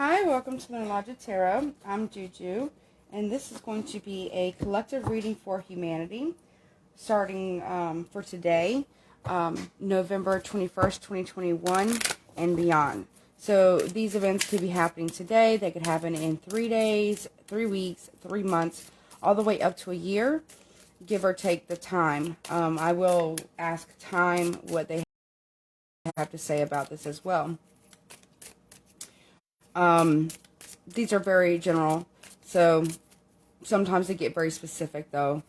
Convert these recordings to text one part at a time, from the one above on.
Hi, welcome to Lunar Logic Tarot. I'm Juju, and this is going to be a collective reading for humanity, starting for today, November 21st, 2021, and beyond. So these events could be happening today. They could happen in 3 days, 3 weeks, 3 months, all the way up to a year, give or take the time. I will ask time what they have to say about this as well. These are very general, so sometimes they get very specific though.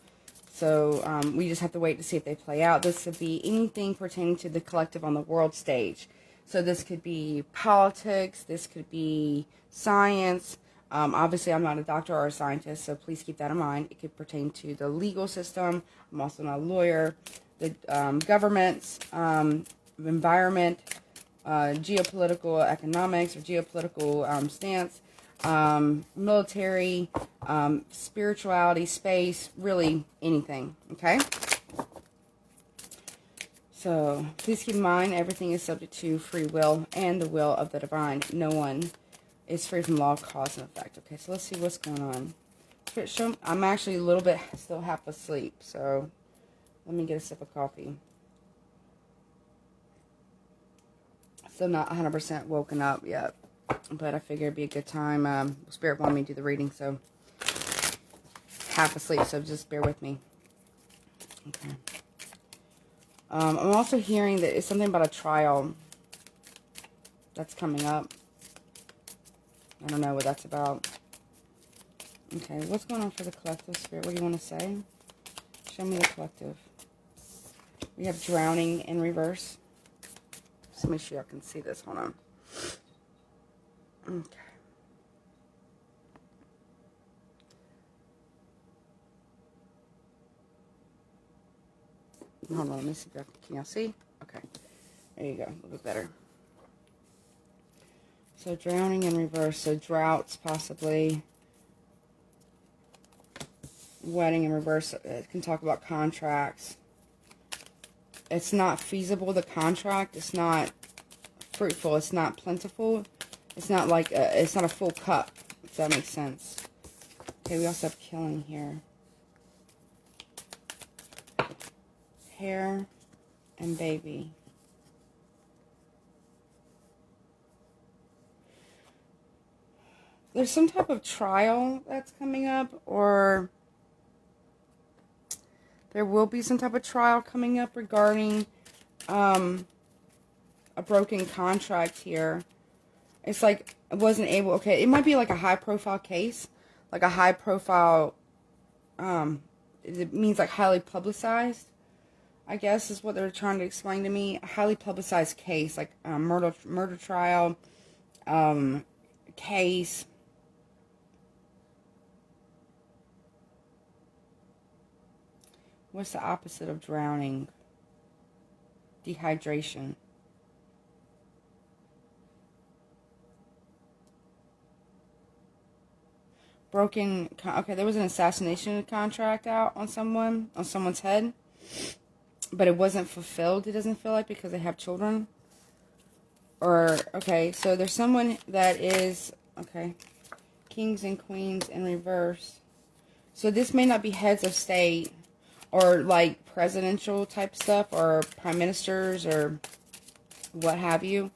So we just have to wait to see if they play out. This could be anything pertaining to the collective on the world stage. So this could be politics, this could be science. Obviously, I'm not a doctor or a scientist, so please keep that in mind. It could pertain to the legal system. I'm also not a lawyer. The governments, environment, geopolitical economics or geopolitical stance, military, spirituality, space, really anything, okay? So please keep in mind, everything is subject to free will and the will of the divine. No one is free from law, cause, and effect. Okay, so let's see what's going on. I'm actually a little bit still half asleep, so let me get a sip of coffee. Still not 100% woken up yet, but I figured it'd be a good time. Spirit wanted me to do the reading, so half asleep, so just bear with me. Okay. I'm also hearing that it's something about a trial that's coming up. I don't know what that's about. Okay, what's going on for the collective, Spirit? What do you want to say? Show me the collective. We have drowning in reverse. Let me see if I can see this. Hold on. Okay. Hold on. Let me see if I can y'all see? Okay. There you go. A little bit better. So drowning in reverse. So droughts, possibly. Wedding in reverse. It can talk about contracts. It's not feasible, the contract. It's not fruitful. It's not plentiful. It's not like it's not a full cup, if that makes sense. Okay, we also have killing here. Hair and baby. There's some type of trial that's coming up, or there will be some type of trial coming up regarding a broken contract here. It's like I wasn't able, okay, it might be like a high profile case, like a high profile, it means like highly publicized, I guess is what they're trying to explain to me. A highly publicized case, like murder trial, case. What's the opposite of drowning? Dehydration. Broken, okay, there was an assassination contract out on someone's head, but it wasn't fulfilled, it doesn't feel like, because they have children. Or, okay, so there's someone that is, okay, kings and queens in reverse. So this may not be heads of state, or like presidential type stuff, or prime ministers, or what have you.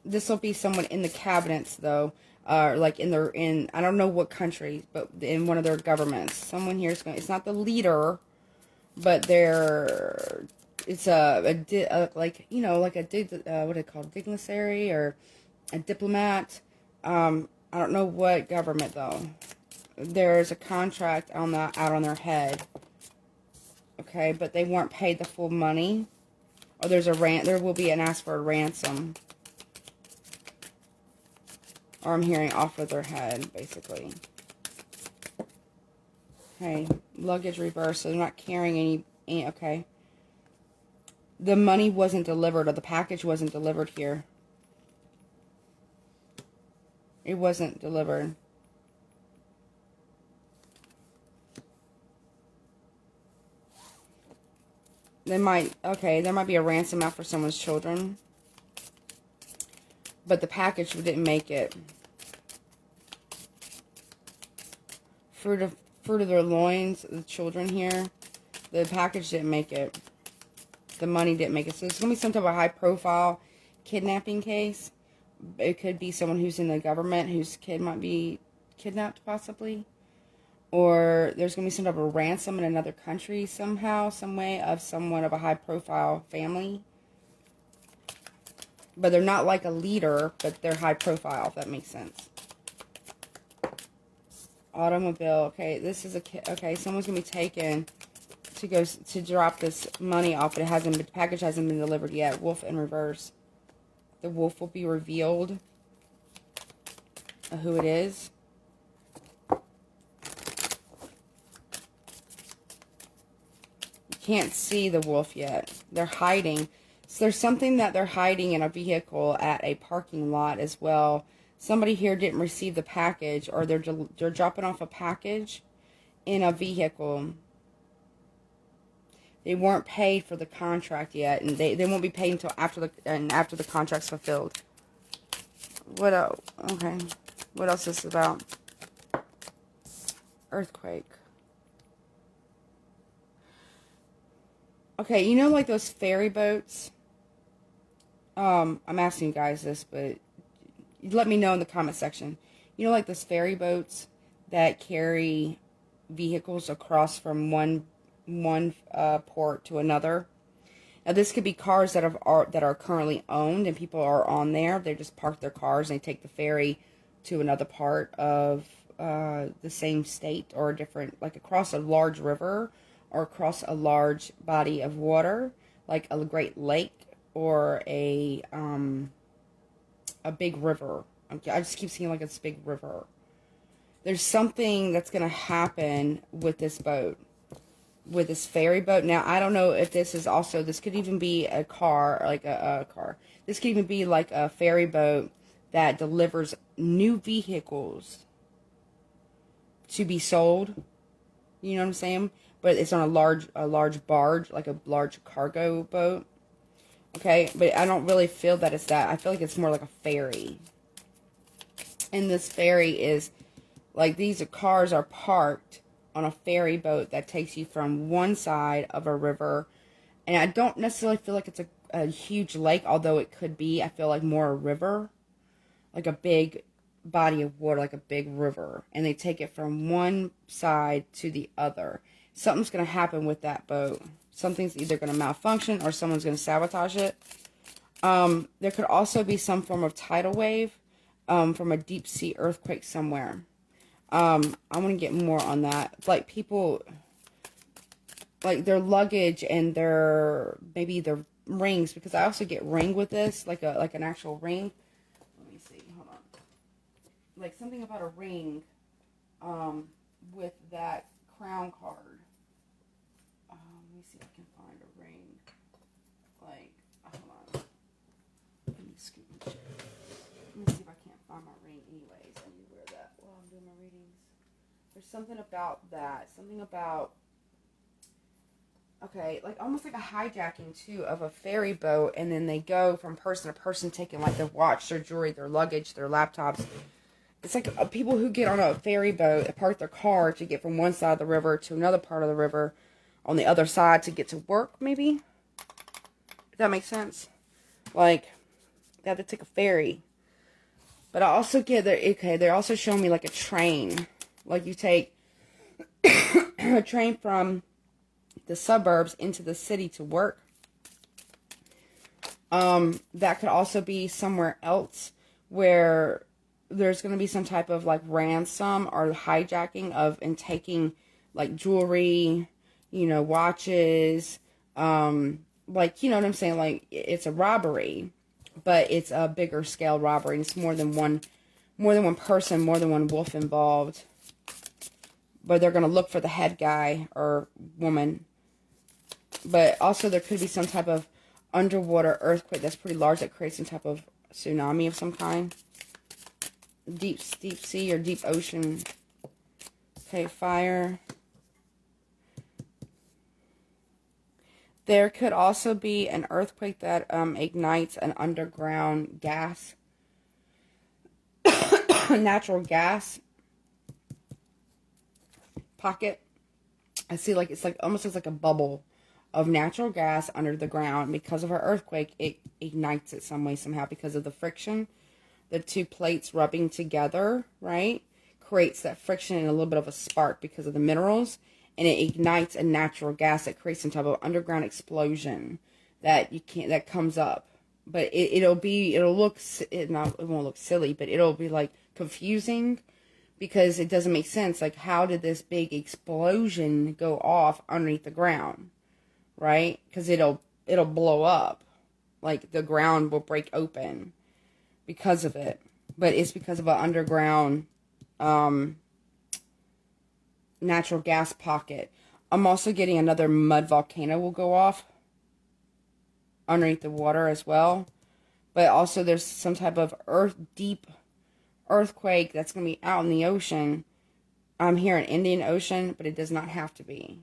This will be someone in the cabinets, though, like in I don't know what country, but in one of their governments. Someone here is going. It's not the leader, but it's like, you know, like what do they call it, dignitary or a diplomat. I don't know what government though. There's a contract out on their head. Okay, but they weren't paid the full money. Or there will be an ask for a ransom. Or I'm hearing off of their head, basically. Okay, luggage reverse, so they're not carrying any, okay. The money wasn't delivered, or the package wasn't delivered here. It wasn't delivered. There might be a ransom out for someone's children. but the package didn't make it. Fruit of their loins, the children here. The package didn't make it. The money didn't make it. So it's going to be some type of high-profile kidnapping case. It could be someone who's in the government whose kid might be kidnapped, possibly. Or there's going to be some type of ransom in another country somehow, some way, of someone of a high-profile family. But they're not like a leader, but they're high-profile, if that makes sense. Automobile. Okay, this is a... Okay, someone's going to be taken to go to drop this money off, but it hasn't been, the package hasn't been delivered yet. Wolf in reverse. The wolf will be revealed of who it is. You can't see the wolf yet. They're hiding. So there's something that they're hiding in a vehicle at a parking lot as well. Somebody here didn't receive the package, or they're dropping off a package in a vehicle. They weren't paid for the contract yet, and they won't be paid until after the contract's fulfilled. What else? Okay. What else is this about? Earthquake. Okay, you know, like those ferry boats? I'm asking you guys this, but let me know in the comment section. You know, like those ferry boats that carry vehicles across from one port to another. Now, this could be cars that are currently owned, and people are on there. They just park their cars and they take the ferry to another part of the same state, or a different, like across a large river or across a large body of water, like a great lake or a big river. I just keep seeing like it's a big river. There's something that's going to happen with this boat. With this ferry boat. Now, I don't know if this is also, this could even be a car, like a car. This could even be like a ferry boat that delivers new vehicles to be sold. You know what I'm saying? But it's on a large barge, like a large cargo boat. Okay, but I don't really feel that it's that. I feel like it's more like a ferry. And this ferry is, like, these cars are parked on a ferry boat that takes you from one side of a river. And I don't necessarily feel like it's a huge lake, although it could be. I feel like more a river, like a big body of water, like a big river. And they take it from one side to the other. Something's going to happen with that boat. Something's either going to malfunction or someone's going to sabotage it. There could also be some form of tidal wave from a deep sea earthquake somewhere. I want to get more on that. Like people, like their luggage and maybe their rings, because I also get ring with this, like an actual ring. Let me see, hold on. Like something about a ring, with that crown card. Let me see if I can find a ring. Like, hold on. Let me scoop and check. Let me see if I can't find my ring anyways. I need to wear that while I'm doing my readings. There's something about that. Something about, okay, like almost like a hijacking too of a ferry boat, and then they go from person to person taking like their watch, their jewelry, their luggage, their laptops. It's like people who get on a ferry boat, park their car to get from one side of the river to another part of the river on the other side to get to work, maybe? If that makes sense. Like, they have to take a ferry. But I also get that, okay, they're also showing me like a train. Like you take a train from the suburbs into the city to work. That could also be somewhere else where there's going to be some type of like ransom or hijacking of and taking like jewelry, you know, watches, like, you know what I'm saying? Like it's a robbery, but it's a bigger scale robbery. It's more than one person, more than one wolf involved. But they're going to look for the head guy or woman. But also there could be some type of underwater earthquake that's pretty large that creates some type of tsunami of some kind. Deep sea or deep ocean. Okay, fire. There could also be an earthquake that ignites an underground gas natural gas pocket. I see like it's like almost looks like a bubble of natural gas under the ground. Because of our earthquake, it ignites it some way, somehow, because of the friction. The two plates rubbing together, right, creates that friction and a little bit of a spark because of the minerals, and it ignites a natural gas that creates some type of underground explosion that comes up. But it won't look silly, but it'll be like confusing, because it doesn't make sense. Like, how did this big explosion go off underneath the ground, right? Because it'll blow up, like the ground will break open because of it. But it's because of an underground natural gas pocket. I'm also getting another mud volcano will go off underneath the water as well. But also there's some type of deep earthquake that's going to be out in the ocean. I'm here in Indian Ocean, but it does not have to be.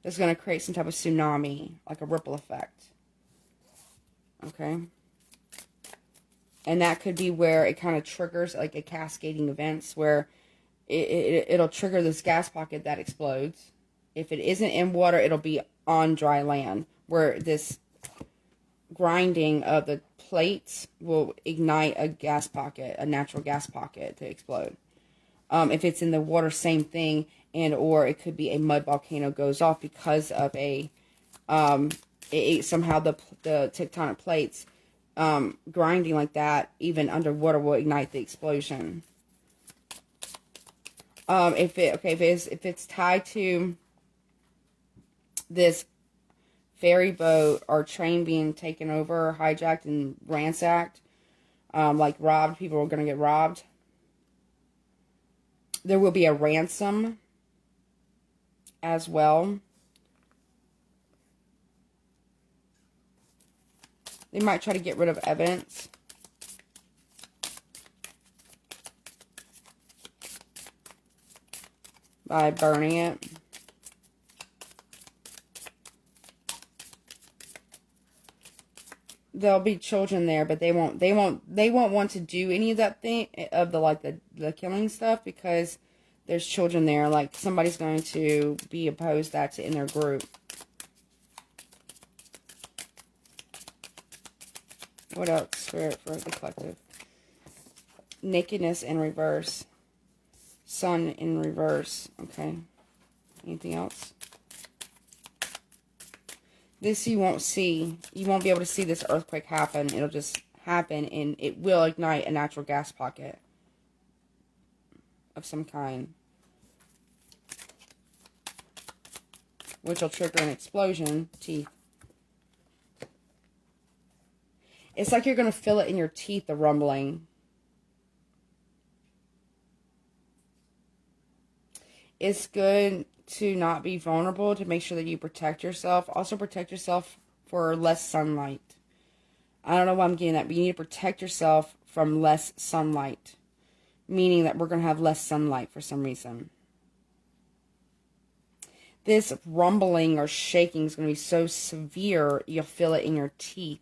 It's going to create some type of tsunami, like a ripple effect. Okay? And that could be where it kind of triggers like a cascading events where it'll trigger this gas pocket that explodes. If it isn't in water, it'll be on dry land, where this grinding of the plates will ignite a gas pocket, a natural gas pocket, to explode. If it's in the water, same thing, or it could be a mud volcano goes off because of somehow the tectonic plates grinding like that, even underwater, will ignite the explosion. If it's tied to this ferry boat or train being taken over, hijacked, and ransacked, like robbed, people are going to get robbed. There will be a ransom as well. They might try to get rid of evidence. By burning it. There'll be children there, but they won't want to do any of that thing of the killing stuff, because there's children there. Like, somebody's going to be opposed that in their group. What else? Spirit for the collective. Nakedness in reverse. Sun in reverse. Okay. Anything else? This you won't see. You won't be able to see this earthquake happen. It'll just happen, and it will ignite a natural gas pocket of some kind, which will trigger an explosion. Teeth. It's like you're going to feel it in your teeth, the rumbling. It's good to not be vulnerable, to make sure that you protect yourself. Also protect yourself for less sunlight. I don't know why I'm getting that, but you need to protect yourself from less sunlight. Meaning that we're going to have less sunlight for some reason. This rumbling or shaking is going to be so severe, you'll feel it in your teeth.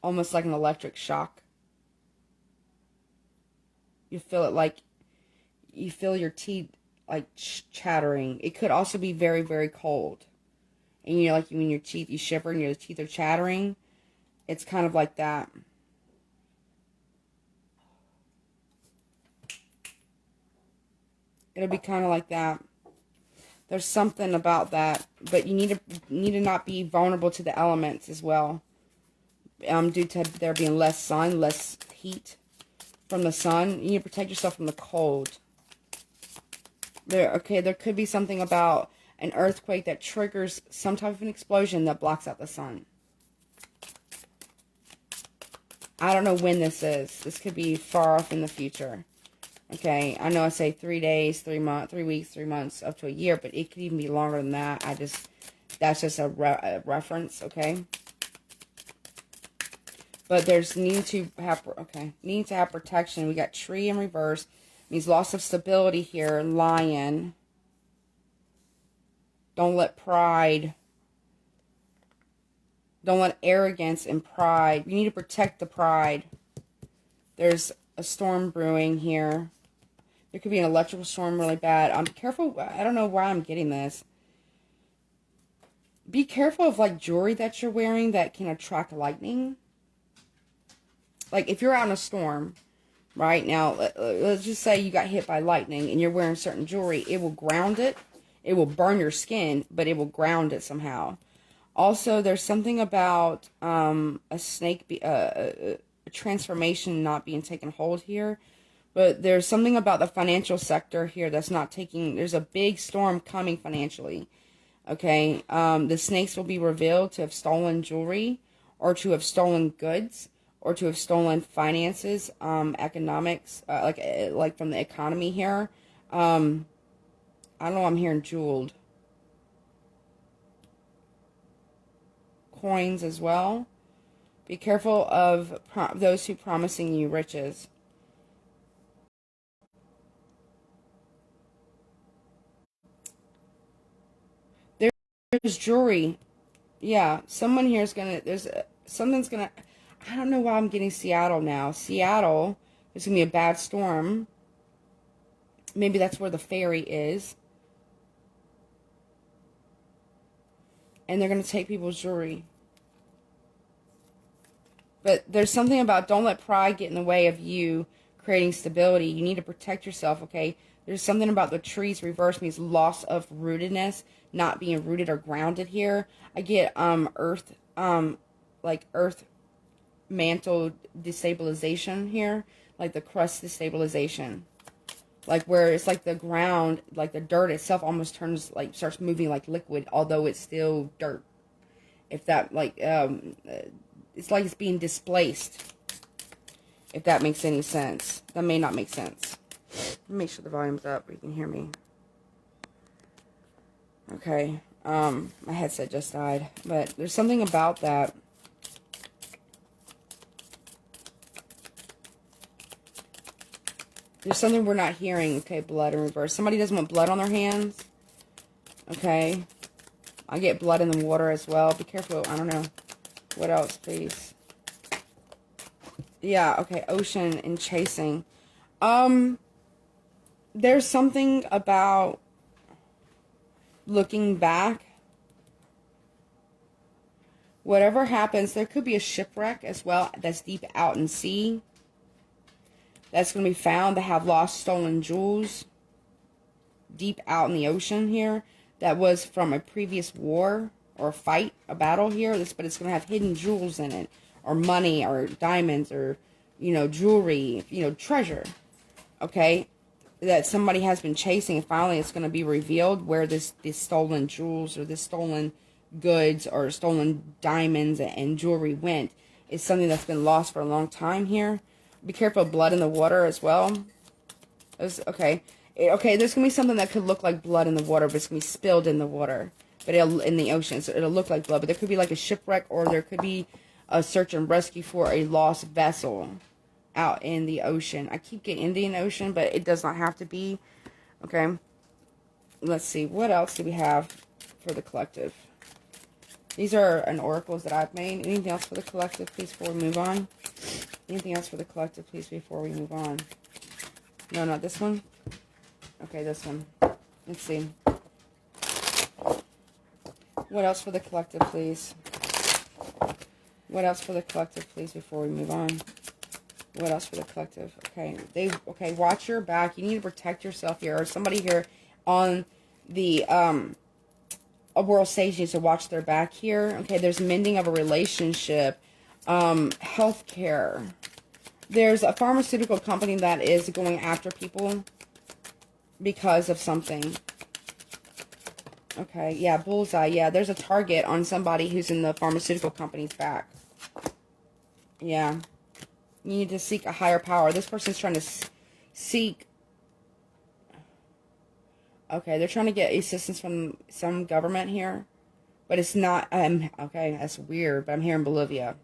Almost like an electric shock. You feel it like, you feel your teeth like chattering. It could also be very, very cold. And like when your teeth, you shiver and your teeth are chattering. It's kind of like that. It'll be kind of like that. There's something about that. But you need to not be vulnerable to the elements as well. Due to there being less sun, less heat from the sun. You need to protect yourself from the cold. There could be something about an earthquake that triggers some type of an explosion that blocks out the sun. I don't know when this is. This could be far off in the future. Okay, I know I say 3 days, 3 months, 3 weeks, 3 months, up to a year, but it could even be longer than that. That's just a reference, okay? But there's need to have protection. We got tree in reverse. Means loss of stability here. Lion. Don't let pride Don't let arrogance and pride. You need to protect the pride. There's a storm brewing here. There could be an electrical storm really bad. I'm careful. I don't know why I'm getting this. Be careful of like jewelry that you're wearing that can attract lightning. Like if you're out in a storm, right now, let's just say you got hit by lightning and you're wearing certain jewelry. It will ground it. It will burn your skin, but it will ground it somehow. Also, there's something about a snake, a transformation not being taken hold here. But there's something about the financial sector here that's not taking... There's a big storm coming financially. Okay? The snakes will be revealed to have stolen jewelry, or to have stolen goods, or to have stolen finances, economics, like from the economy here. I don't know, I'm hearing jeweled. Coins as well. Be careful of those who promising you riches. There's jewelry. Yeah, someone here is gonna, something's gonna, I don't know why I'm getting Seattle now. Seattle, there's gonna be a bad storm. Maybe that's where the ferry is. And they're gonna take people's jewelry. But there's something about don't let pride get in the way of you creating stability. You need to protect yourself, okay? There's something about the trees reverse means loss of rootedness, not being rooted or grounded here. I get earth, like earth mantle destabilization here, like the crust destabilization. Like where it's like the ground, like the dirt itself almost turns, like starts moving like liquid, although it's still dirt. If that, like, it's like it's being displaced. If that makes any sense. That may not make sense. Make sure the volume's up where you can hear me. Okay. My headset just died. But there's something about that. There's something we're not hearing. Okay, blood in reverse. Somebody doesn't want blood on their hands. Okay. I get blood in the water as well. Be careful. I don't know. What else, please? Yeah, okay. Ocean and chasing. There's something about looking back. Whatever happens, there could be a shipwreck as well that's deep out in sea. That's going to be found to have lost stolen jewels deep out in the ocean here. That was from a previous war or a fight, a battle here. But it's going to have hidden jewels in it, or money, or diamonds, or, you know, jewelry, you know, treasure. Okay? That somebody has been chasing, and finally it's going to be revealed where this stolen jewels or this stolen goods or stolen diamonds and jewelry went. It's something that's been lost for a long time here. Be careful of blood in the water as well. Okay, there's going to be something that could look like blood in the water, but it's going to be spilled in the water. But in the ocean, so it'll look like blood. But there could be like a shipwreck, or there could be a search and rescue for a lost vessel out in the ocean. I keep getting Indian Ocean, but it does not have to be. Okay. Let's see. What else do we have for the collective? These are an oracles that I've made. Anything else for the collective, please, before we move on? Anything else for the collective, please, before we move on? No, not this one. Okay, this one. Let's see. What else for the collective, please? What else for the collective, please, before we move on? What else for the collective? Okay, okay, watch your back. You need to protect yourself here. Or somebody here on the a world stage needs to watch their back here. Okay, there's mending of a relationship. Healthcare. There's a pharmaceutical company that is going after people because of something. Okay, yeah, bullseye. Yeah, there's a target on somebody who's in the pharmaceutical company's back. Yeah. You need to seek a higher power. This person's trying to seek... Okay, they're trying to get assistance from some government here. But it's not... okay, that's weird, but I'm here in Bolivia.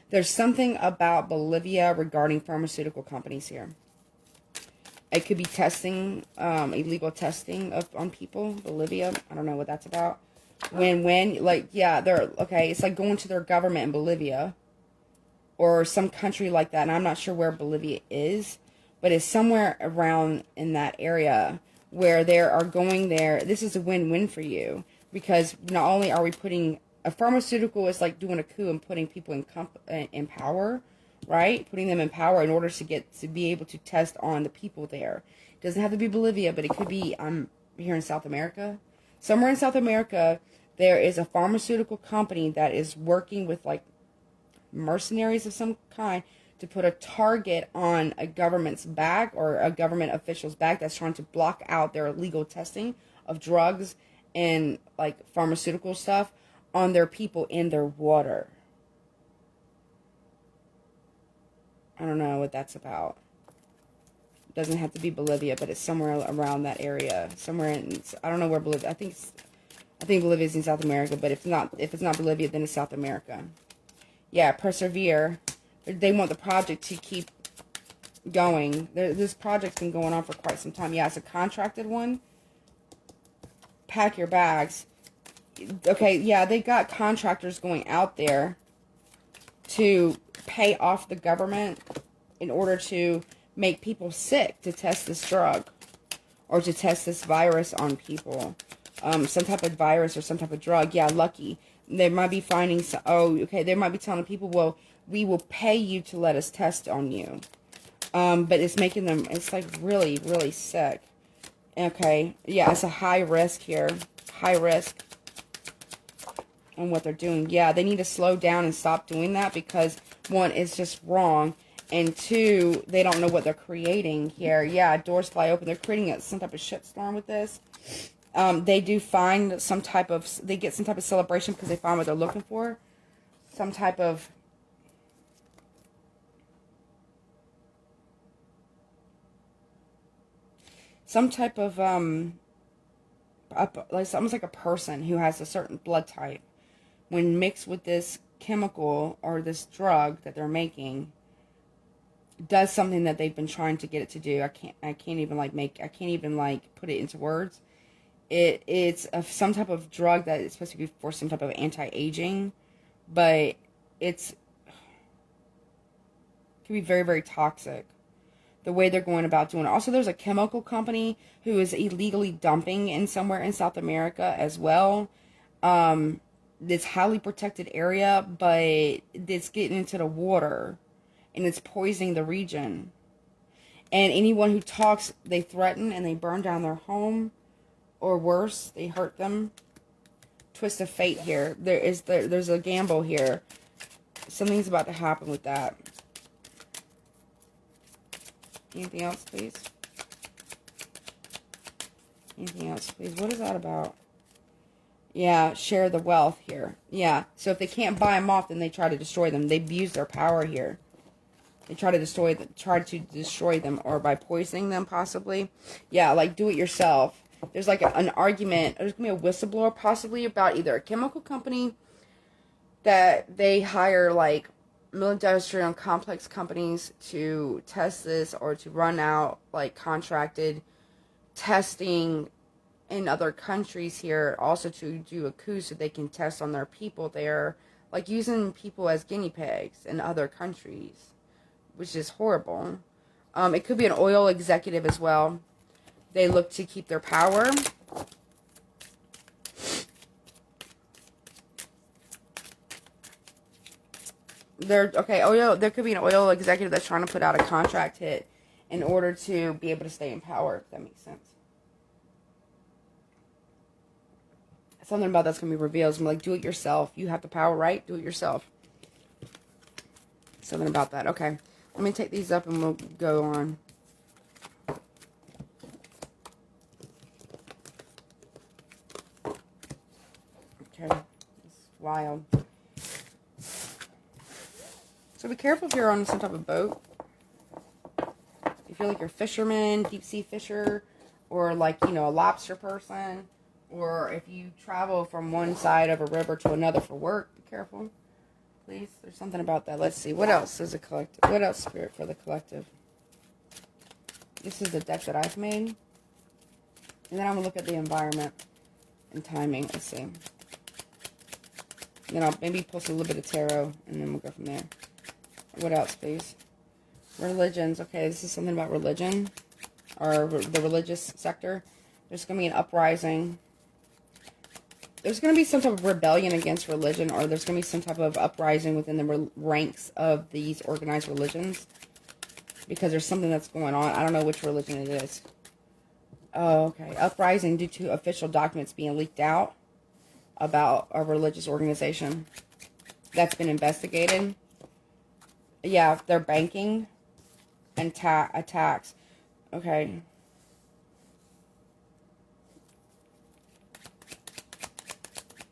There's something about Bolivia regarding pharmaceutical companies here. It could be testing, illegal testing on people. Bolivia, I don't know what that's about. When, like, yeah, they're, okay, it's like going to their government in Bolivia or some country like that, and I'm not sure where Bolivia is, but it's somewhere around in that area where they are going there. This is a win-win for you, because not only are we putting, a pharmaceutical is like doing a coup and putting people in power, right? Putting them in power in order to be able to test on the people there. It doesn't have to be Bolivia, but it could be here in South America. Somewhere in South America, there is a pharmaceutical company that is working with like mercenaries of some kind to put a target on a government's back or a government official's back that's trying to block out their illegal testing of drugs and like pharmaceutical stuff on their people in their water. I don't know what that's about. It doesn't have to be Bolivia, but it's somewhere around that area. Somewhere in, I don't know where Bolivia, I think Bolivia is in South America, but if it's not Bolivia, then it's South America. Yeah, persevere. They want the project to keep going. This project's been going on for quite some time. Yeah, it's a contracted one. Pack your bags. Okay, yeah, they got contractors going out there to pay off the government in order to make people sick to test this drug or to test this virus on people. Some type of virus or some type of drug. Yeah, lucky. They might be finding, they might be telling people, well, we will pay you to let us test on you. But it's making them, it's like really, really sick. Okay, yeah, it's a high risk here. High risk on what they're doing. Yeah, they need to slow down and stop doing that because, one, it's just wrong. And two, they don't know what they're creating here. Yeah, doors fly open. They're creating some type of shitstorm with this. They do find some type of, they get some type of celebration because they find what they're looking for. Some type of, like almost like a person who has a certain blood type. When mixed with this chemical or this drug that they're making, does something that they've been trying to get it to do. I can't even put it into words. It's some type of drug that is supposed to be for some type of anti-aging, but it can be very, very toxic. The way they're going about doing it. Also, there's a chemical company who is illegally dumping in somewhere in South America as well. This highly protected area, but it's getting into the water and it's poisoning the region. And anyone who talks, they threaten and they burn down their home, or worse, they hurt them. Twist of fate here. There's a gamble here. Something's about to happen with that. Anything else, please? Anything else, please? What is that about? Yeah, share the wealth here. Yeah, so if they can't buy them off, then they try to destroy them. They abuse their power here. They try to destroy them, or by poisoning them, possibly. Yeah, like do it yourself. There's like an argument. There's going to be a whistleblower, possibly, about either a chemical company that they hire, like, military and complex companies to test this, or to run out, like, contracted testing in other countries here, also to do a coup so they can test on their people there, like using people as guinea pigs in other countries, which is horrible. It could be an oil executive as well. They look to keep their power. There could be an oil executive that's trying to put out a contract hit in order to be able to stay in power, if that makes sense. Something about that's going to be revealed. It's like, do it yourself. You have the power, right? Do it yourself. Something about that. Okay. Let me take these up and we'll go on. Okay. It's wild. So be careful if you're on some type of boat. If you're like a fisherman, deep sea fisher, or like, a lobster person, or if you travel from one side of a river to another for work, be careful. Please. There's something about that. Let's see. What else is a collective? What else, Spirit, for the collective? This is the deck that I've made. And then I'm going to look at the environment and timing. Let's see. Then I'll maybe pull a little bit of tarot, and then we'll go from there. What else, please? Religions. Okay, this is something about religion, or the religious sector. There's going to be an uprising. There's going to be some type of rebellion against religion, or there's going to be some type of uprising within the ranks of these organized religions. Because there's something that's going on. I don't know which religion it is. Oh, okay. Uprising due to official documents being leaked out about a religious organization that's been investigated. Yeah, they're banking and attacks. Okay.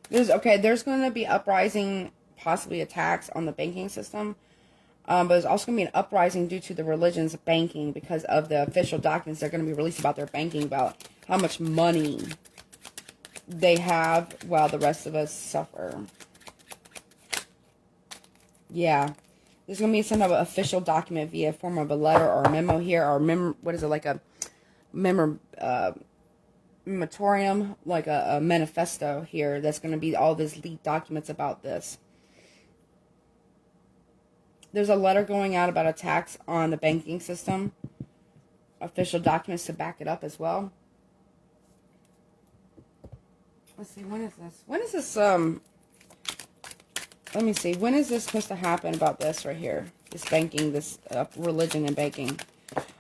There's going to be uprising, possibly attacks on the banking system. But there's also going to be an uprising due to the religion's banking because of the official documents that are going to be released about their banking, about how much money they have while the rest of us suffer. Yeah. There's going to be some type of official document via form of a letter or a memo here, or what is it, like a memorandum, like a manifesto here that's going to be all these leaked documents about this. There's a letter going out about attacks on the banking system. Official documents to back it up as well. Let's see, when is this? When is this, let me see. When is this supposed to happen about this right here? This banking, this religion and banking.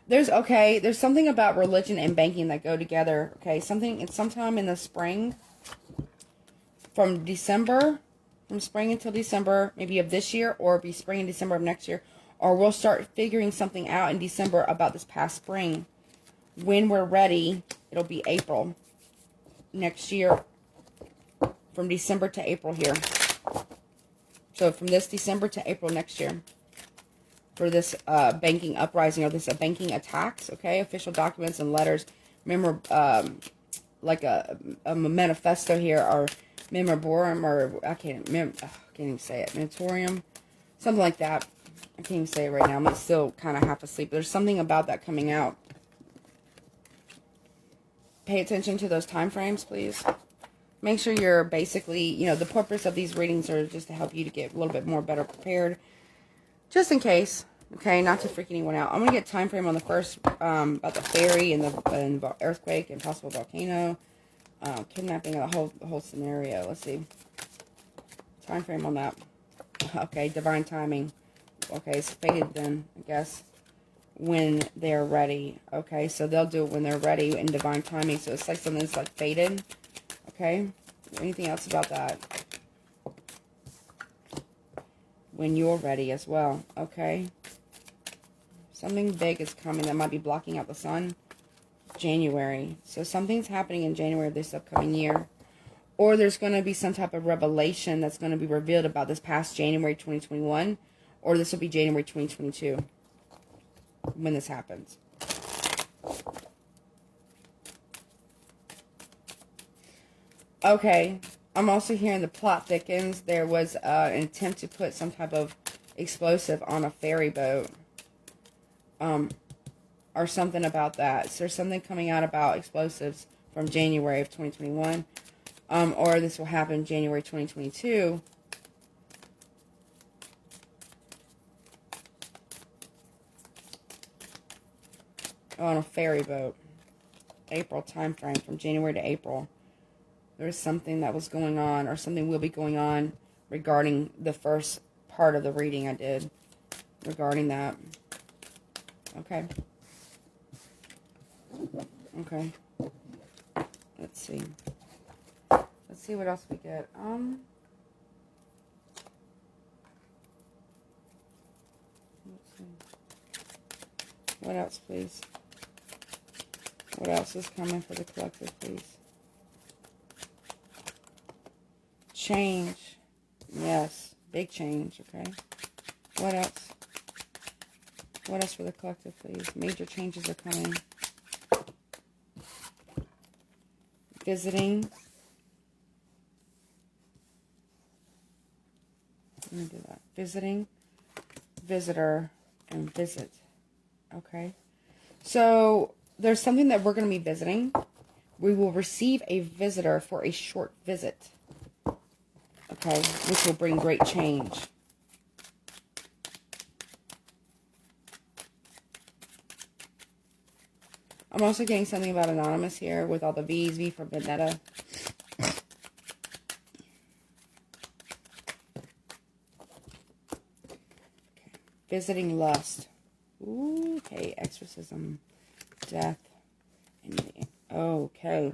There's something about religion and banking that go together. Okay, it's sometime in the spring. From spring until December, maybe of this year, or be spring and December of next year. Or we'll start figuring something out in December about this past spring. When we're ready, it'll be April next year. From December to April here. So from this December to April next year. For this banking uprising, or this banking attacks, okay? Official documents and letters. Remember, like a manifesto here, or memorandum, or I can't even say it. Moratorium, something like that. I can't even say it right now. I'm still kind of half asleep. There's something about that coming out. Pay attention to those time frames, please. Make sure you're basically, the purpose of these readings are just to help you to get a little bit more better prepared. Just in case, okay, not to freak anyone out. I'm going to get time frame on the first, about the fairy and the earthquake and possible volcano. Kidnapping, the whole scenario. Let's see. Time frame on that. Okay, divine timing. Okay, it's faded then, I guess. When they're ready. Okay, so they'll do it when they're ready in divine timing. So it's like something that's like faded. Okay, anything else about that? When you're ready as well. Okay. Something big is coming that might be blocking out the sun. January. So something's happening in January of this upcoming year. Or there's going to be some type of revelation that's going to be revealed about this past January 2021. Or this will be January 2022. When this happens. Okay. I'm also hearing the plot thickens. There was an attempt to put some type of explosive on a ferry boat. Or something about that. So there's something coming out about explosives from January of 2021. Or this will happen January 2022. On a ferry boat. April time frame, from January to April. There's something that was going on, or something will be going on regarding the first part of the reading I did. Regarding that. Okay. Okay. Let's see. Let's see what else we get. Let's see. What else, please? What else is coming for the collective, please? Change. Yes. Big change, okay? What else? What else for the collective, please? Major changes are coming. Visiting. Let me do that. Visiting, visitor, and visit. Okay. So, there's something that we're going to be visiting. We will receive a visitor for a short visit. Okay, which will bring great change. I'm also getting something about anonymous here with all the V's. V for vendetta. Okay. Visiting lust. Ooh, okay, exorcism, death, and okay.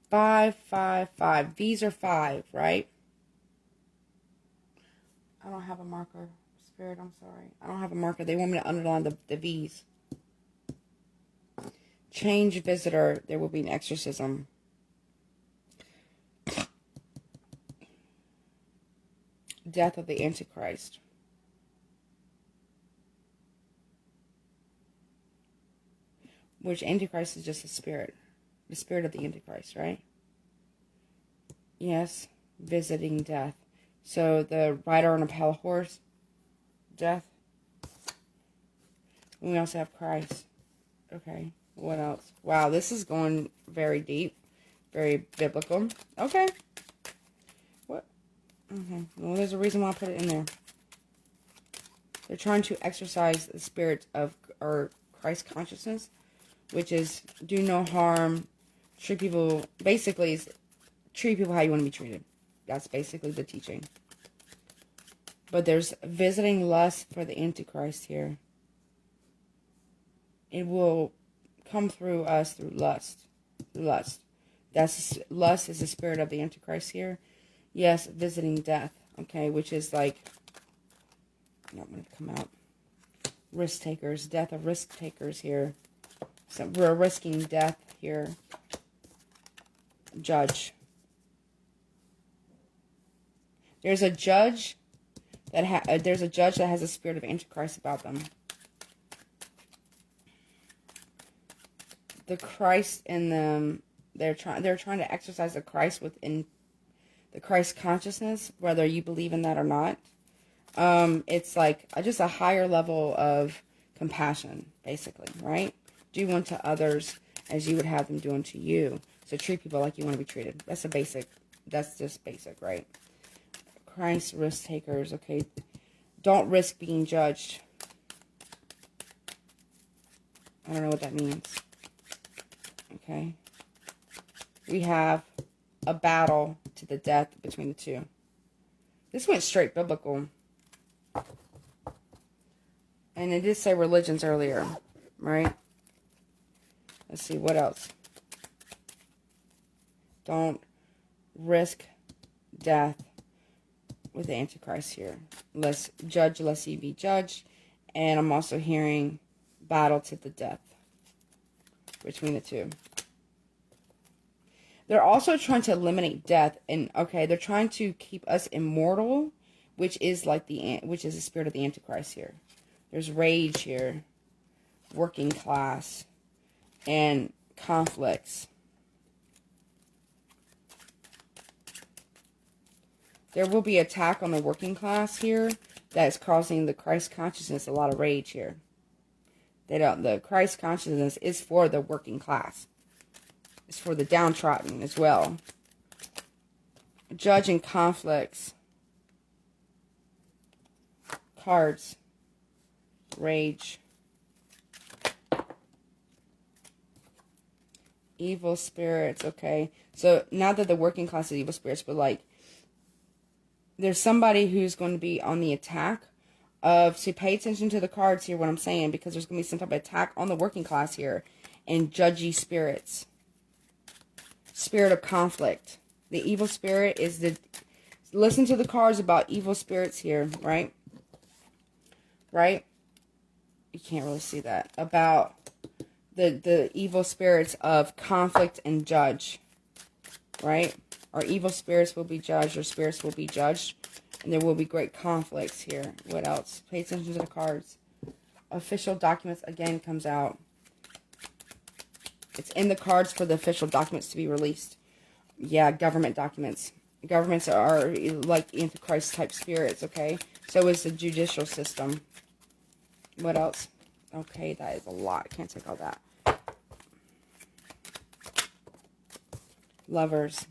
5, 5, 5. These are 5, right? I don't have a marker. Spirit, I'm sorry. I don't have a marker. They want me to underline the V's. Change visitor. There will be an exorcism. Death of the Antichrist. Which Antichrist is just a spirit. The spirit of the Antichrist, right? Yes. Visiting death. So the rider on a pale horse. Death. And we also have Christ. Okay. What else? Wow, this is going very deep. Very biblical. Okay. What? Okay. Well, there's a reason why I put it in there. They're trying to exercise the spirit of or Christ consciousness, which is do no harm, treat people, basically is treat people how you want to be treated. That's basically the teaching. But there's visiting lust for the Antichrist here. It will come through us through lust. Lust. Lust is the spirit of the Antichrist here. Yes, visiting death. Okay, which is like, not going to come out. Risk takers. Death of risk takers here. So we're risking death here. Judge. There's a judge that has a spirit of Antichrist about them. The Christ in them, they're trying to exercise the Christ within the Christ consciousness, whether you believe in that or not. It's like just a higher level of compassion, basically, right? Do unto others as you would have them do unto you. So treat people like you want to be treated. That's just basic, right? Christ risk takers, okay. Don't risk being judged. I don't know what that means. Okay. We have a battle to the death between the two. This went straight biblical. And it did say religions earlier, right? Let's see, what else? Don't risk death with the Antichrist here. Let's judge lest ye be judged. And I'm also hearing battle to the death between the two. They're also trying to eliminate death. And, okay, they're trying to keep us immortal, which is the spirit of the Antichrist here. There's rage here, working class, and conflicts. There will be attack on the working class here that is causing the Christ consciousness a lot of rage here. The Christ consciousness is for the working class. It's for the downtrodden as well. Judge and conflicts. Cards. Rage. Evil spirits, okay. So, not that the working class is evil spirits, but like, there's somebody who's going to be on the attack of, so pay attention to the cards here, what I'm saying, because there's going to be some type of attack on the working class here, and judgy spirits. Spirit of conflict. The evil spirit is listen to the cards about evil spirits here, right? Right? You can't really see that. About the evil spirits of conflict and judge, right? Our evil spirits will be judged, or spirits will be judged, and there will be great conflicts here. What else? Pay attention to the cards. Official documents again comes out. It's in the cards for the official documents to be released. Yeah, government documents. Governments are like Antichrist type spirits, okay? So is the judicial system. What else? Okay, that is a lot. I can't take all that. Lovers.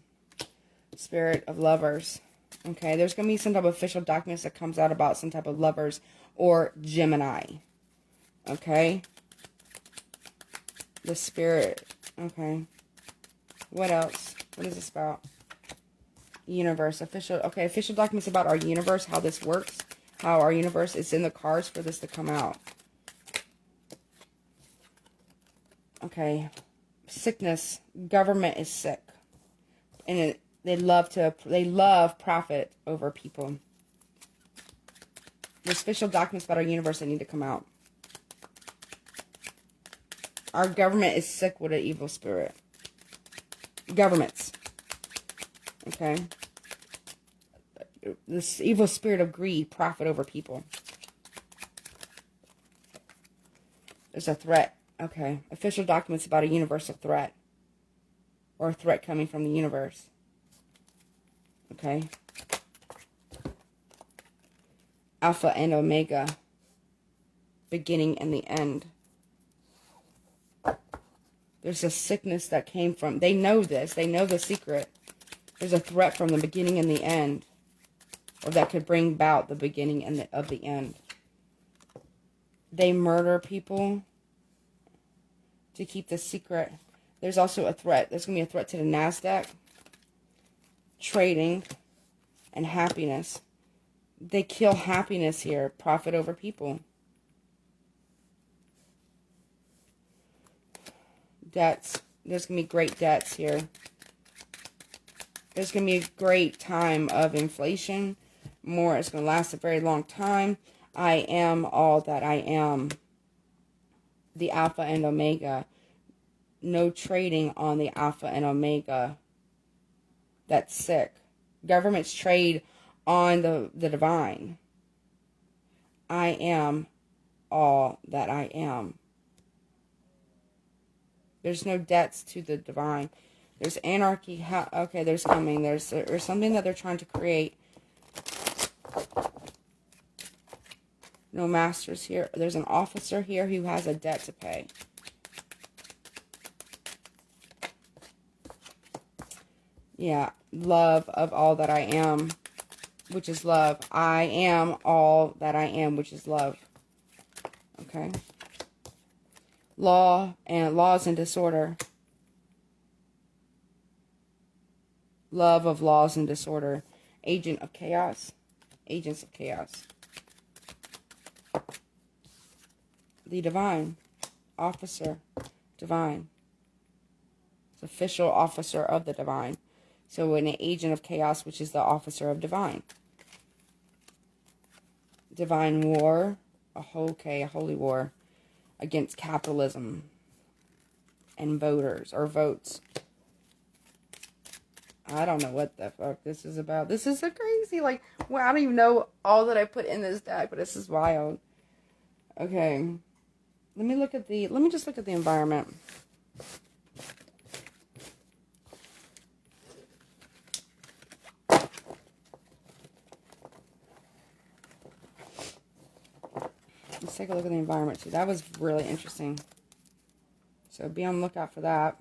Spirit of lovers. Okay, there's going to be some type of official documents that comes out about some type of lovers or Gemini. Okay. The spirit. Okay. What else? What is this about? Universe. Official. Okay, official documents about our universe, how this works, how our universe is in the cards for this to come out. Okay. Sickness. Government is sick. And they love profit over people. There's official documents about our universe that need to come out. Our government is sick with an evil spirit. Governments. Okay. This evil spirit of greed, profit over people. There's a threat. Okay. Official documents about a universal threat. Or a threat coming from the universe. Okay. Alpha and Omega. Beginning and the end. There's a sickness that came from... They know this. They know the secret. There's a threat from the beginning and the end. Or that could bring about the beginning and of the end. They murder people to keep the secret. There's also a threat. There's going to be a threat to the NASDAQ. Trading. And happiness. They kill happiness here. Profit over people. Debts. There's going to be great debts here. There's going to be a great time of inflation. More. It's going to last a very long time. I am all that I am. The Alpha and Omega. No trading on the Alpha and Omega. That's sick. Governments trade on the divine. I am all that I am. There's no debts to the divine. There's anarchy. Okay, there's coming. There's something that they're trying to create. No masters here. There's an officer here who has a debt to pay. Yeah, love of all that I am, which is love. I am all that I am, which is love. Okay. Laws and disorder. Love of laws and disorder. Agent of chaos. Agents of chaos. The divine. Officer. Divine. It's official officer of the divine. So an agent of chaos, which is the officer of divine. Divine war. A holy war. Against capitalism. And voters. Or votes. I don't know what the fuck this is about. This is so crazy. Like, well, I don't even know all that I put in this deck, but this is wild. Okay. Let me just look at the environment. Let's take a look at the environment too. That was really interesting. So be on the lookout for that.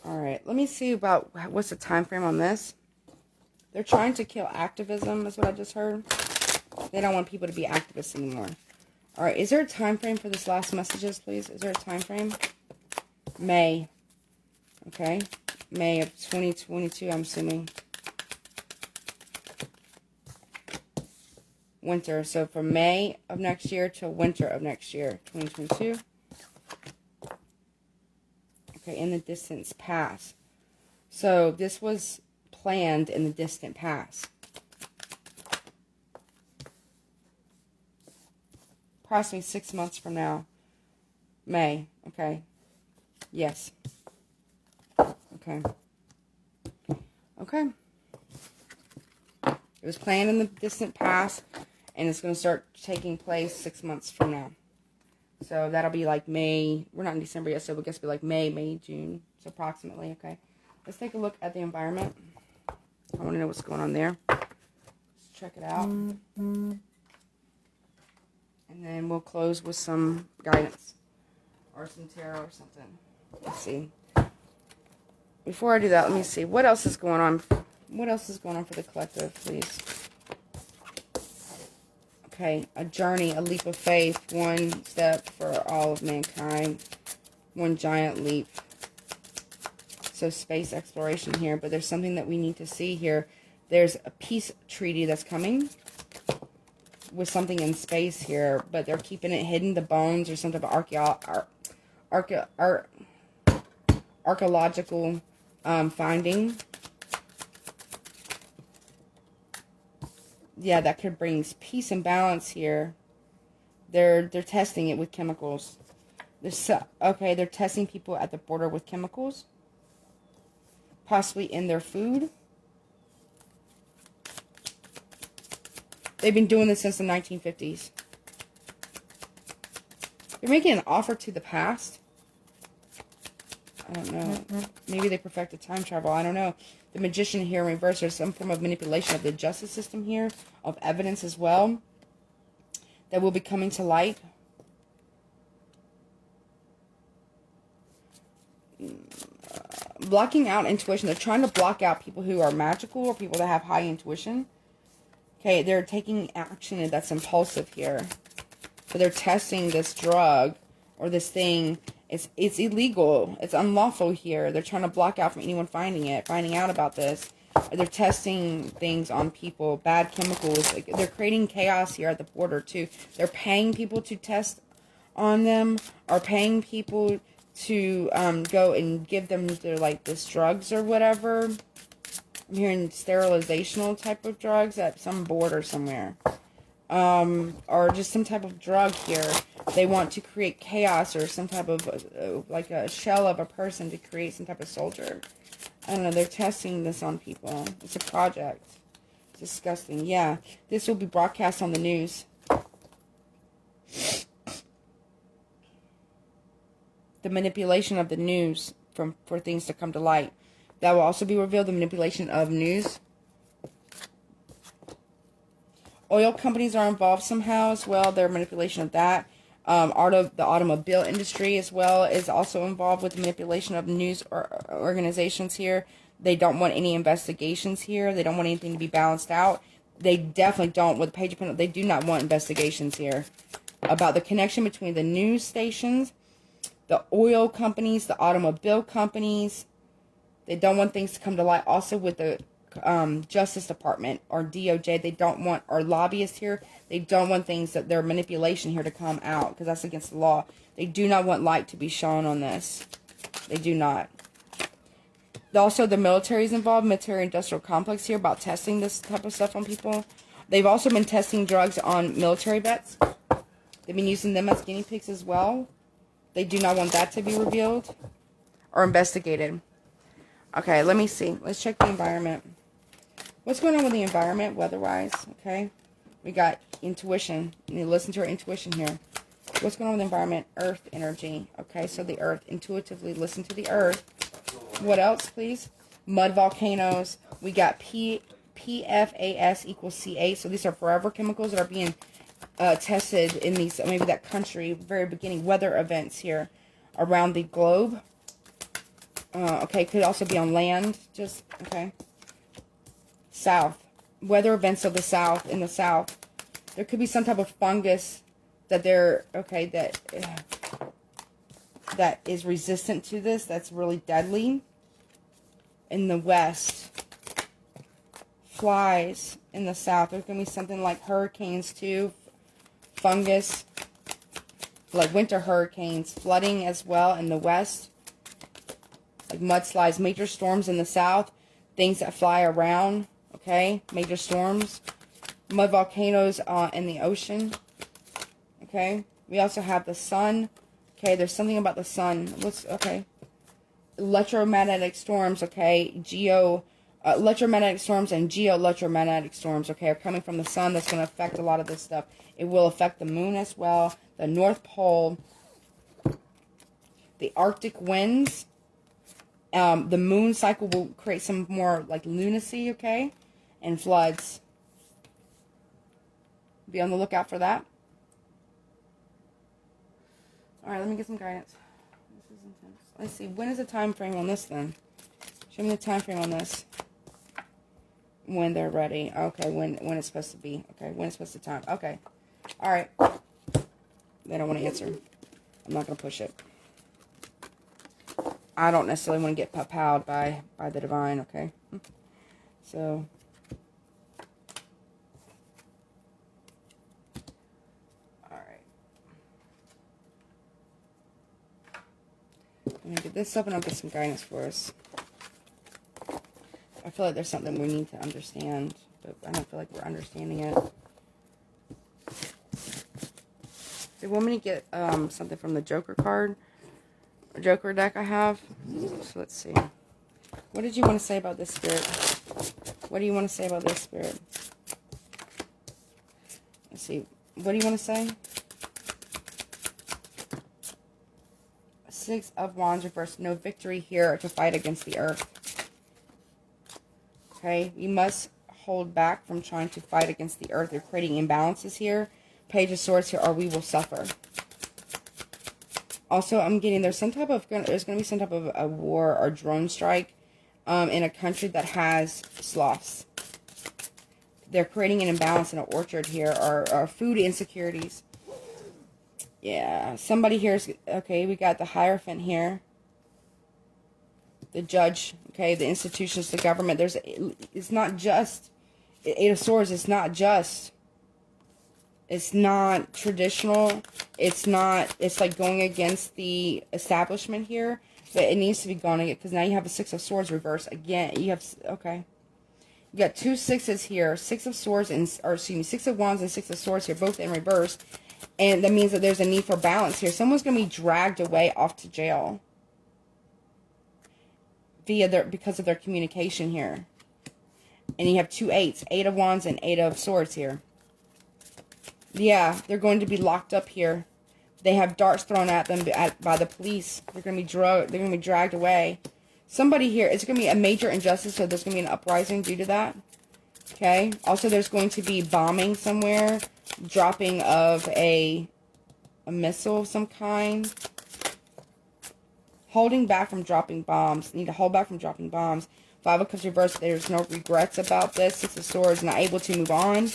Alright, let me see about what's the time frame on this. They're trying to kill activism, is what I just heard. They don't want people to be activists anymore. Alright, is there a time frame for this last messages, please? Is there a time frame? May. Okay. May of 2022, I'm assuming. Winter. So from May of next year to winter of next year, 2022. Okay, in the distant past. So this was planned in the distant past. Approximately 6 months from now. May. Okay. Yes. Okay. Okay. It was planned in the distant past, and it's going to start taking place 6 months from now. So that'll be like May. We're not in December yet, so I guess it'll be like May, June, So approximately, okay. Let's take a look at the environment. I want to know what's going on there. Let's check it out. And then we'll close with some guidance. Or some tarot or something. Let's see. Before I do that, let me see. What else is going on? What else is going on for the collective, please? Okay, a journey, a leap of faith, one step for all of mankind, one giant leap. So space exploration here, but there's something that we need to see here. There's a peace treaty that's coming with something in space here, but they're keeping it hidden, the bones or some type of archaeological finding. Yeah, that could bring peace and balance here. They're testing it with chemicals. Okay, they're testing people at the border with chemicals. Possibly in their food. They've been doing this since the 1950s. They're making an offer to the past. I don't know. Maybe they perfected time travel. I don't know. The magician here in reverse. There's some form of manipulation of the justice system here. Of evidence as well. That will be coming to light. Blocking out intuition. They're trying to block out people who are magical or people that have high intuition. Okay, they're taking action that's impulsive here. So they're testing this drug or this thing. It's illegal. It's unlawful here. They're trying to block out from anyone finding out about this. They're testing things on people, bad chemicals. They're creating chaos here at the border too. They're paying people to test on them, or paying people to go and give them their, like, this drugs or whatever. I'm hearing sterilizational type of drugs at some border somewhere. Or just some type of drug here. They want to create chaos or some type of, like a shell of a person to create some type of soldier. I don't know, they're testing this on people. It's a project. It's disgusting. Yeah, this will be broadcast on the news. The manipulation of the news for things to come to light. That will also be revealed, the manipulation of news. Oil companies are involved somehow as well. Their manipulation of that. The automobile industry as well is also involved with the manipulation of news organizations here. They don't want any investigations here. They don't want anything to be balanced out. They definitely don't, with the page of they do not want investigations here about the connection between the news stations, the oil companies, the automobile companies. They don't want things to come to light. Also with the Justice Department or DOJ, they don't want, or lobbyists here, they don't want things that their manipulation here to come out, because that's against the law. They do not want light to be shown on this. They do not. Also, the military is involved, military industrial complex here, about testing this type of stuff on people. They've also been testing drugs on military vets. They've been using them as guinea pigs as well. They do not want that to be revealed or investigated. Okay, let me see. Let's check the environment. What's going on with the environment weather-wise? Okay, we got intuition. You need to listen to our intuition here. What's going on with the environment? Earth energy. Okay, so the earth. Intuitively listen to the earth. What else, please? Mud volcanoes. We got PFAS equals C8. So these are forever chemicals that are being tested in these, maybe that country, very beginning. Weather events here around the globe. Okay, could also be on land. Just, okay. South. Weather events of the south, in the south. There could be some type of fungus that they're, okay, that is resistant to this. That's really deadly. In the west. Flies in the south. There's going to be something like hurricanes too. Fungus. Like winter hurricanes. Flooding as well in the west. Like mudslides. Major storms in the south. Things that fly around. Okay. Major storms. Mud volcanoes in the ocean. Okay. We also have the sun. Okay. There's something about the sun. What's, okay. Electromagnetic storms. Okay. Electromagnetic storms and geoelectromagnetic storms, okay, are coming from the sun. That's going to affect a lot of this stuff. It will affect the moon as well, the North Pole, the Arctic winds, The moon cycle will create some more like lunacy, okay? And floods. Be on the lookout for that. Alright, let me get some guidance. This is intense. Let's see, when is the time frame on this then? Show me the time frame on this. When they're ready. Okay, when it's supposed to be. Okay, when it's supposed to time. Okay. Alright. They don't want to answer. I'm not going to push it. I don't necessarily want to get powed by the divine, okay? So. Alright. Let me get this up and I'll get some guidance for us. I feel like there's something we need to understand, but I don't feel like we're understanding it. They want me to get something from the Joker card, or Joker deck I have. So let's see. What did you want to say about this, Spirit? What do you want to say about this, Spirit? Let's see. What do you want to say? Six of Wands reversed. No victory here to fight against the earth. Okay, you must hold back from trying to fight against the earth. You're creating imbalances here. Page of Swords here, or we will suffer. Also, I'm getting there's going to be some type of a war or drone strike in a country that has sloths. They're creating an imbalance in an orchard here, or food insecurities. Yeah, somebody here is, okay, we got the Hierophant here. The judge, okay, the institutions, the government. It's not just, Eight of Swords, it's not just. It's not traditional. It's like going against the establishment here. But it needs to be gone again, because now you have a Six of Swords reverse again. You have, okay. You got two sixes here. Six of Swords, or excuse me, Six of Wands and Six of Swords here, both in reverse. And that means that there's a need for balance here. Someone's going to be dragged away off to jail. Because of their communication here. And you have two eights. Eight of Wands and Eight of Swords here. Yeah, they're going to be locked up here. They have darts thrown at them by the police. They're going to be dragged away. Somebody here, it's going to be a major injustice, so there's going to be an uprising due to that. Okay. Also, there's going to be bombing somewhere. Dropping of a missile of some kind. Holding back from dropping bombs. Need to hold back from dropping bombs. Five of Cups reversed. There's no regrets about this. Six of Swords. Not able to move on.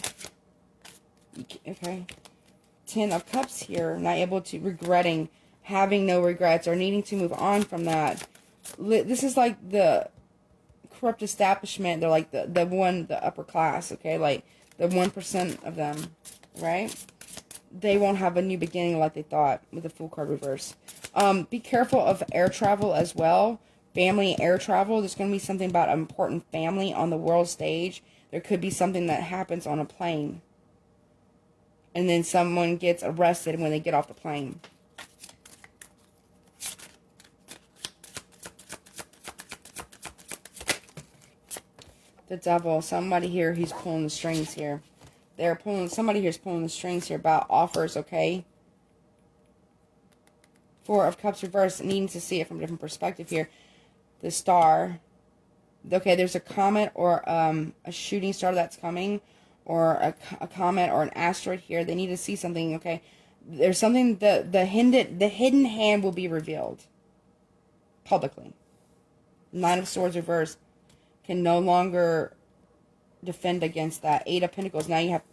Okay. 10 of Cups here. Not able to. Regretting. Having no regrets. Or needing to move on from that. This is like the corrupt establishment. They're like the upper class. Okay. Like the 1% of them. Right? They won't have a new beginning like they thought with the Fool card reverse. Be careful of air travel as well. Family air travel. There's going to be something about an important family on the world stage. There could be something that happens on a plane. And then someone gets arrested when they get off the plane. The Devil. Somebody here who's pulling the strings here. Somebody here's pulling the strings here about offers, okay? Four of Cups reversed, needing to see it from a different perspective here. The Star. Okay, there's a comet or a shooting star that's coming, or a comet or an asteroid here. They need to see something, okay? There's something, the hidden hand will be revealed publicly. Nine of Swords reversed can no longer defend against that. Eight of Pentacles. Now you have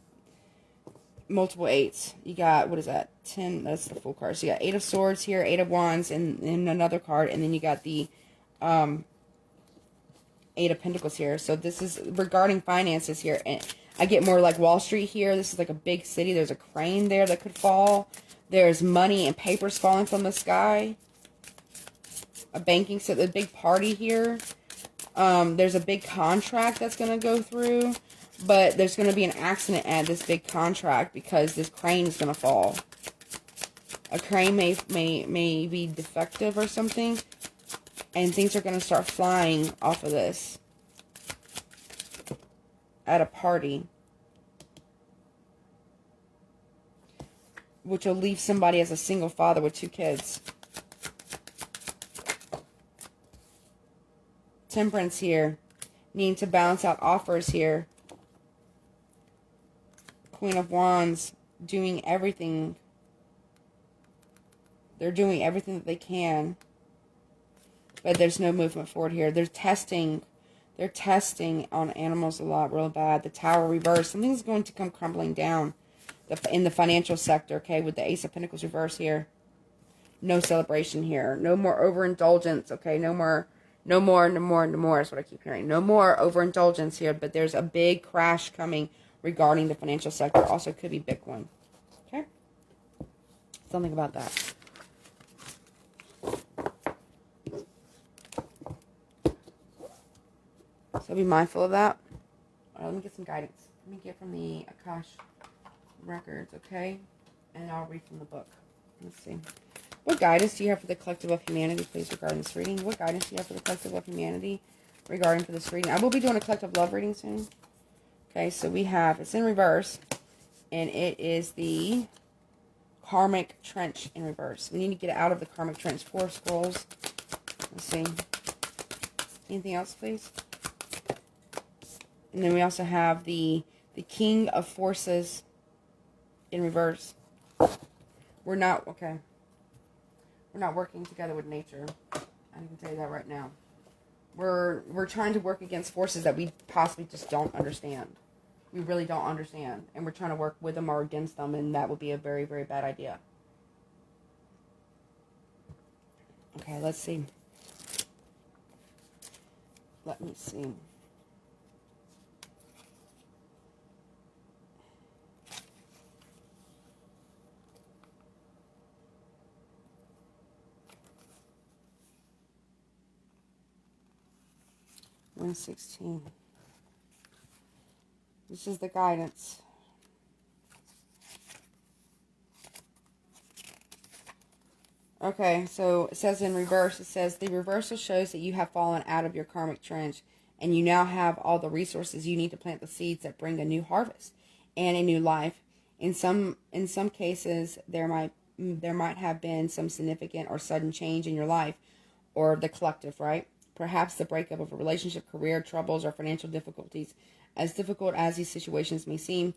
multiple eights. You got, what is that? 10. That's the full card. So you got Eight of Swords here, Eight of Wands, and another card. And then you got the Eight of Pentacles here. So this is regarding finances here. And I get more like Wall Street here. This is like a big city. There's a crane there that could fall. There's money and papers falling from the sky. A banking, so the big party here. There's a big contract that's going to go through, but there's going to be an accident at this big contract because this crane is going to fall. A crane may be defective or something, and things are going to start flying off of this at a party, which will leave somebody as a single father with 2 kids. Temperance here. Needing to balance out offers here. Queen of Wands. Doing everything. They're doing everything that they can. But there's no movement forward here. They're testing on animals a lot, real bad. The Tower reverse. Something's going to come crumbling down in the financial sector, okay, with the Ace of Pentacles reverse here. No celebration here. No more overindulgence, okay? No more is what I keep hearing. No more overindulgence here, but there's a big crash coming regarding the financial sector. Also could be Bitcoin, okay? Something about that. So be mindful of that. All right, let me get some guidance. Let me get from the Akash records, okay? And I'll read from the book. Let's see. What guidance do you have for the collective of humanity, please, regarding this reading? What guidance do you have for the collective of humanity regarding for this reading? I will be doing a collective love reading soon. Okay, so we have, it's in reverse, and it is the Karmic Trench in reverse. We need to get out of the Karmic Trench. 4 scrolls. Let's see. Anything else, please? And then we also have the King of Forces in reverse. We're not working together with nature. I can tell you that right now. We're trying to work against forces that we possibly just don't understand. We really don't understand. And we're trying to work with them or against them, and that would be a very, very bad idea. Okay, let's see. Let me see. $116. This is the guidance. Okay, so it says in reverse, it says, the reversal shows that you have fallen out of your karmic trench, and you now have all the resources you need to plant the seeds that bring a new harvest and a new life. In some cases, there might have been some significant or sudden change in your life or the collective, right? Perhaps the breakup of a relationship, career troubles, or financial difficulties. As difficult as these situations may seem,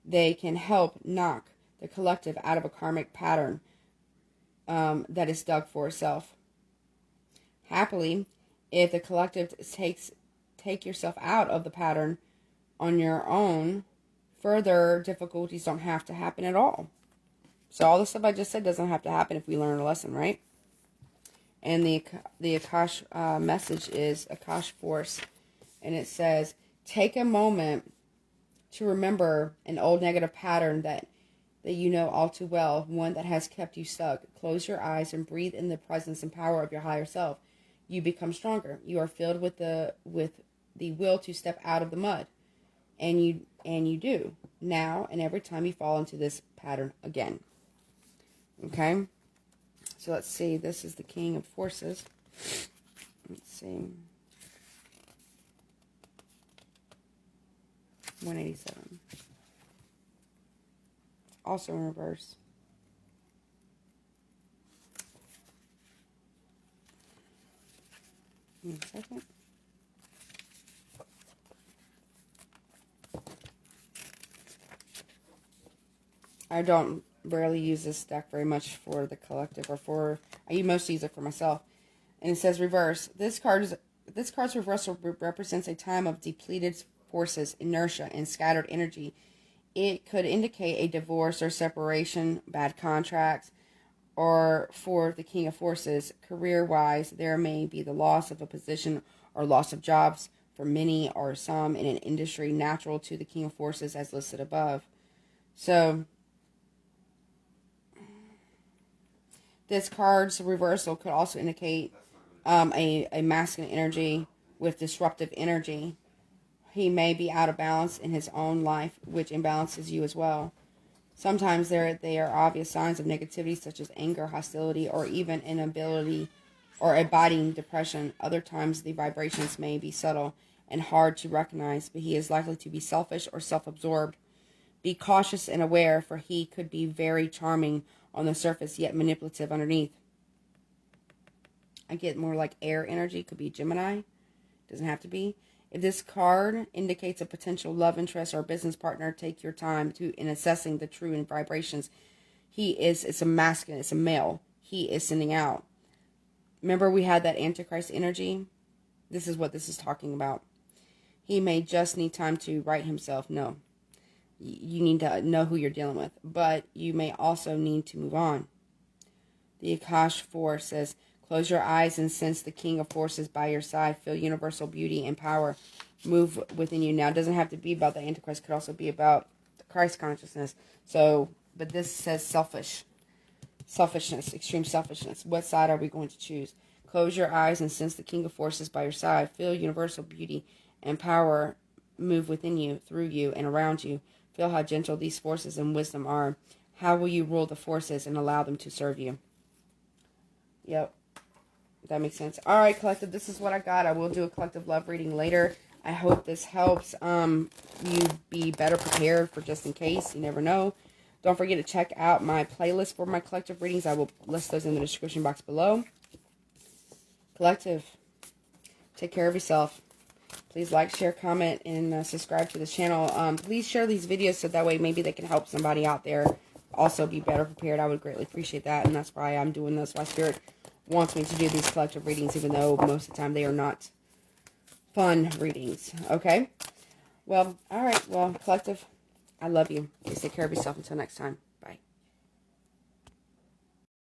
they can help knock the collective out of a karmic pattern that is dug for itself. Happily, if the collective take yourself out of the pattern on your own, further difficulties don't have to happen at all. So all the stuff I just said doesn't have to happen if we learn a lesson, right? And the Akash message is Akash Force. And it says, take a moment to remember an old negative pattern that you know all too well, one that has kept you stuck. Close your eyes and breathe in the presence and power of your higher self. You become stronger. You are filled with the will to step out of the mud. And you do. Now and every time you fall into this pattern again. Okay? So let's see. This is the King of Forces. Let's see. 187. Also in reverse. Give me a second. I don't rarely use this deck very much for the collective, or I mostly use it for myself. And it says reverse. This card's reversal represents a time of depleted forces, inertia, and scattered energy. It could indicate a divorce or separation, bad contracts, or for the King of Forces, career-wise, there may be the loss of a position or loss of jobs for many or some in an industry natural to the King of Forces as listed above. So this card's reversal could also indicate a masculine energy with disruptive energy. He may be out of balance in his own life, which imbalances you as well. Sometimes there are obvious signs of negativity, such as anger, hostility, or even inability or abiding depression. Other times the vibrations may be subtle and hard to recognize, but he is likely to be selfish or self-absorbed. Be cautious and aware, for he could be very charming on the surface, yet manipulative underneath. I get more like air energy, could be Gemini. Doesn't have to be. If this card indicates a potential love interest or business partner, take your time in assessing the true vibrations. It's a masculine, it's a male. He is sending out. Remember we had that Antichrist energy? This is what this is talking about. He may just need time to right himself. No. You need to know who you're dealing with. But you may also need to move on. The Akash 4 says, close your eyes and sense the King of Forces by your side. Feel universal beauty and power move within you. Now, it doesn't have to be about the Antichrist. It could also be about the Christ consciousness. So, but this says selfishness, extreme selfishness. What side are we going to choose? Close your eyes and sense the King of Forces by your side. Feel universal beauty and power move within you, through you, and around you. Feel how gentle these forces and wisdom are. How will you rule the forces and allow them to serve you? Yep. That makes sense. All right, collective, this is what I got. I will do a collective love reading later. I hope this helps you be better prepared for just in case. You never know. Don't forget to check out my playlist for my collective readings. I will list those in the description box below. Collective, take care of yourself. Please like, share, comment, and subscribe to the channel. Please share these videos so that way maybe they can help somebody out there also be better prepared. I would greatly appreciate that, and that's why I'm doing this. Why Spirit wants me to do these collective readings, even though most of the time they are not fun readings. Okay? Well, all right. Well, collective, I love you. Please take care of yourself until next time.